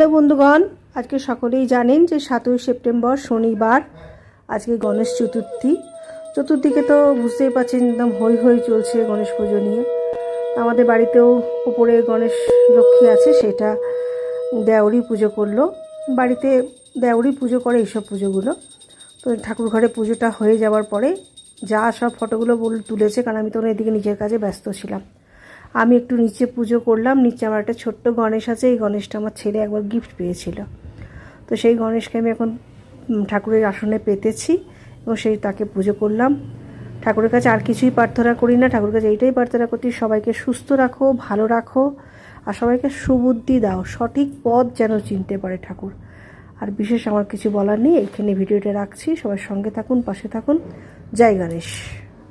Hello বন্ধুগণ, আজকে সকলেই জানেন যে 7ই সেপ্টেম্বর শনিবার, আজকে গণেশ চতুর্থীকে তো বুঝতেই পারছেন একদম হই হই চলছে গণেশ পুজো নিয়ে। আমাদের বাড়িতেও উপরে গণেশ লক্ষ্মী আছে, সেটা দেওরি পুজো করলো। বাড়িতে দেওরি পুজো করে এইসব পুজোগুলো। তো ঠাকুর ঘরে পুজোটা হয়ে যাওয়ার পরে যা সব ফটোগুলো তুলেছে, কারণ আমি তখন এদিকে নিজের কাজে ব্যস্ত ছিলাম। আমি একটু নিচে পুজো করলাম। নিচে আমার একটা ছোট্ট গণেশ আছে, এই গণেশটা আমার ছেলে একবার গিফট পেয়েছিল। তো সেই গণেশকে আমি এখন ঠাকুরের আসনে পেতেছি এবং তাকে পুজো করলাম। ঠাকুরের কাছে আর কিছুই প্রার্থনা করি না, ঠাকুরের কাছে এইটাই প্রার্থনা করছি, সবাইকে সুস্থ রাখো, ভালো রাখো, আর সবাইকে সুবুদ্ধি দাও, সঠিক পথ যেন চিনতে পারে ঠাকুর। আর বিশেষ আমার কিছু বলার নেই, এখানে ভিডিওটা রাখছি। সবার সঙ্গে থাকুন, পাশে থাকুন। জয় গণেশ।